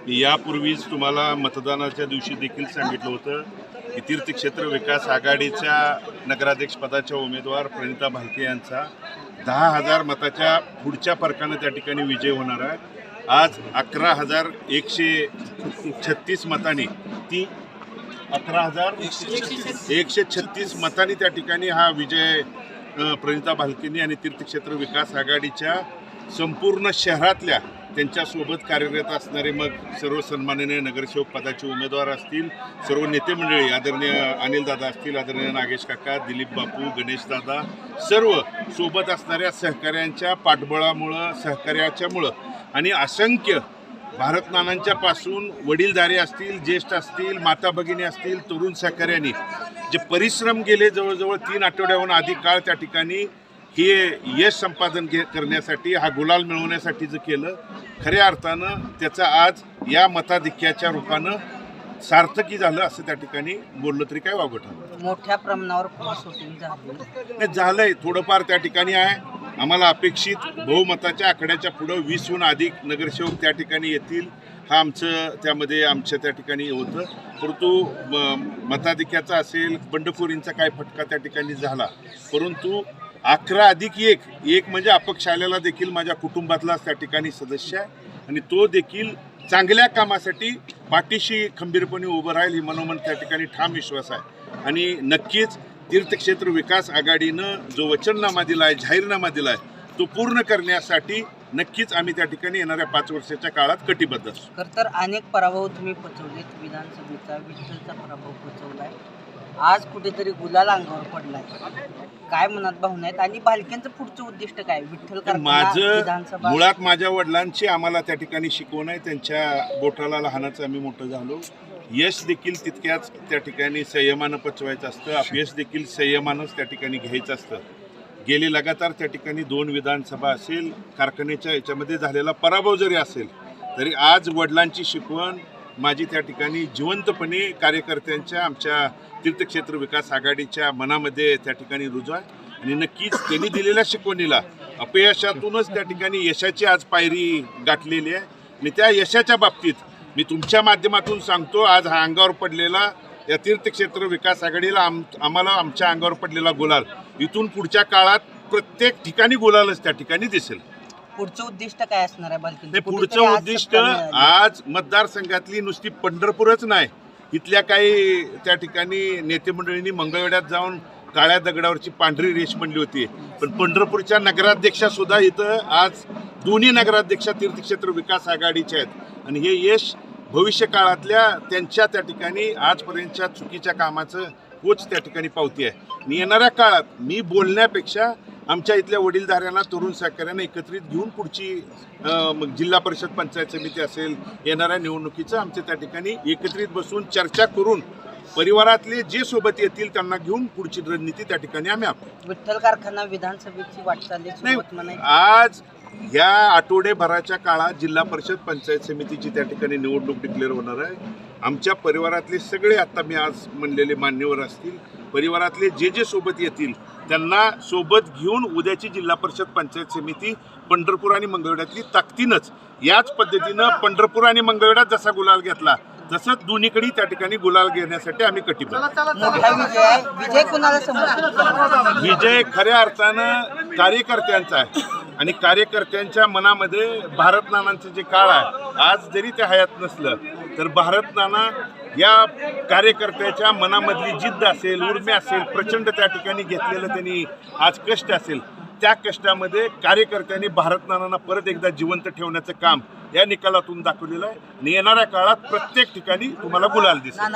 यापूर्वीच तुम्हाला मतदानाच्या दिवशी देखील सांगितलं होतं की तीर्थक्षेत्र विकास आघाडीच्या नगराध्यक्ष पदाच्या उमेदवार प्रणिता भालके यांचा 10,000 मताच्या पुढच्या फरकानं त्या ठिकाणी विजय होणार आहे। आज 11,136 मतांनी ती 11,136 मतांनी त्या ठिकाणी हा विजय प्रणिता भालकेंनी आणि तीर्थक्षेत्र विकास आघाडीच्या संपूर्ण शहरातल्या त्यांच्यासोबत कार्यरत असणारे मग सर्व सन्माननीय नगरसेवक पदाचे उमेदवार असतील, सर्व नेते मंडळी, आदरणीय अनिल दादा असतील, आदरणीय नागेश काका, दिलीप बापू, गणेश दादा, सर्व सोबत असणाऱ्या सहकाऱ्यांच्या पाठबळामुळं, सहकार्याच्यामुळं आणि असंख्य भारत नानांच्या पासून वडीलधारे असतील, ज्येष्ठ असतील, माता भगिनी असतील, तरुण सहकाऱ्यांनी जे परिश्रम गेले जवळजवळ 3 आठवड्याहून अधिक काळ त्या ठिकाणी हे यश संपादन करण्यासाठी, हा गुलाल मिळवण्यासाठी जे केलं, खऱ्या अर्थानं त्याचं आज या मताधिक्याच्या रूपानं सार्थकी झालं असं त्या ठिकाणी बोललं तरी काय वावगं ठरलं। मोठ्या प्रमाणावर झालंय, थोडंफार त्या ठिकाणी आहे। आम्हाला अपेक्षित बहुमताच्या आकड्याच्या पुढं 20हून अधिक नगरसेवक त्या ठिकाणी येतील, हा त्यामध्ये आमच्या त्या ठिकाणी होतं। परंतु मताधिक्याचा असेल, बंडखोरींचा काय फटका त्या ठिकाणी झाला, परंतु 11+1 म्हणजे अपक्ष आलेला देखील माझ्या कुटुंबातलाच त्या ठिकाणी सदस्य आहे आणि तो देखील चांगल्या कामासाठी पाठीशी खंबीरपणे उभं राहील ही मनोमन त्या ठिकाणी ठाम विश्वास आहे। आणि नक्कीच तीर्थक्षेत्र विकास आघाडीनं जो वचननामा दिला आहे, जाहीरनामा दिला आहे, तो पूर्ण करण्यासाठी नक्कीच आम्ही त्या ठिकाणी येणाऱ्या 5 वर्षाच्या काळात कटिबद्ध असू। खरं तर अनेक पराभव तुम्ही पचवलेत, विधानसभेचा विठ्ठलचा पराभव पचवलाय, आज कुठेतरी गुलाल अंगावर पडलाय, काय मनात भावना आहेत आणि भालकेंचं पुढचं उद्दिष्ट काय? विठ्ठल माझं मुळात माझ्या वडिलांची आम्हाला त्या ठिकाणी शिकवण आहे, त्यांच्या बोटाला लहानाचं आम्ही मोठं झालो। यश देखील तितक्याच त्या ठिकाणी संयमानं पचवायचं असतं, अपयश देखील संयमानंच त्या ठिकाणी घ्यायचं असतं। गेली लगातार त्या ठिकाणी 2 विधानसभा असेल, कारखान्याच्या याच्यामध्ये झालेला पराभव जरी असेल तरी आज वडिलांची शिकवण माझी त्या ठिकाणी जिवंतपणे कार्यकर्त्यांच्या, आमच्या तीर्थक्षेत्र विकास आघाडीच्या मनामध्ये त्या ठिकाणी रुजू आहे आणि नक्कीच त्यांनी दिलेल्या शिकवणीला अपयशातूनच त्या ठिकाणी यशाची आज पायरी गाठलेली आहे आणि त्या यशाच्या बाबतीत मी तुमच्या माध्यमातून सांगतो, आज हा अंगावर पडलेला या तीर्थक्षेत्र विकास आघाडीला आम्हाला आमच्या अंगावर पडलेला गुलाल इथून पुढच्या काळात प्रत्येक ठिकाणी गुलालच त्या ठिकाणी दिसेल। पुढचं उद्दिष्ट काय असणार आहे भालके? पुढचं उद्दिष्ट आज मतदारसंघातली नुसती पंढरपूरच नाही, इथल्या काही त्या ठिकाणी नेते मंडळींनी मंगळवेढ्यात जाऊन काळ्या दगडावरची पांढरी रेष म्हणली होती, पण पंढरपूरच्या नगराध्यक्षा सुद्धा इथं आज दोन्ही नगराध्यक्षा तीर्थक्षेत्र विकास आघाडीच्या आहेत आणि हे यश भविष्य काळातल्या त्यांच्या त्या ठिकाणी आजपर्यंतच्या चुकीच्या कामाचं कोच त्या ठिकाणी पावती आहे। आणि येणाऱ्या काळात मी बोलण्यापेक्षा आमच्या इथल्या वडीलधाऱ्यांना, तरुण सहकाऱ्यांना एकत्रित घेऊन पुढची जिल्हा परिषद पंचायत समिती असेल, येणाऱ्या निवडणुकीचं आमच्या त्या ठिकाणी एकत्रित बसून चर्चा करून परिवारातले जे सोबत येतील त्यांना घेऊन पुढची रणनीती त्या ठिकाणी आम्ही आखू। विठ्ठल कारखाना विधानसभेची वाटचाल आज या आठवडेभराच्या काळात जिल्हा परिषद पंचायत समितीची त्या ठिकाणी निवडणूक डिक्लेअर होणार आहे। आमच्या परिवारातले सगळे, आता मी आज म्हणलेले मान्यवर असतील, परिवारातले जे सोबत येतील त्यांना सोबत घेऊन उद्याची जिल्हा परिषद पंचायत समिती पंढरपूर आणि मंगळवेढ्यातली ताकदीनंच याच पद्धतीनं पंढरपूर आणि मंगळवेढ्यात जसा गुलाल घेतला तसंच दोन्हीकडे त्या ठिकाणी गुलाल घेण्यासाठी आम्ही कटिबद्ध। विजय खऱ्या अर्थानं कार्यकर्त्यांचा आहे आणि कार्यकर्त्यांच्या मनामध्ये भारत नानांचं जे काळ आहे, आज जरी ते हयात नसलं तर भारत नाना या कार्यकर्त्याच्या मनामधली जिद्द असेल, उर्मी असेल, प्रचंड त्या ठिकाणी घेतलेलं त्यांनी आज कष्ट असेल, त्या कष्टामध्ये कार्यकर्त्यांनी भारत नानांना परत एकदा जिवंत ठेवण्याचं काम या निकालातून दाखवलेलं आहे आणि येणाऱ्या काळात प्रत्येक ठिकाणी तुम्हाला गुलाल दिसेल।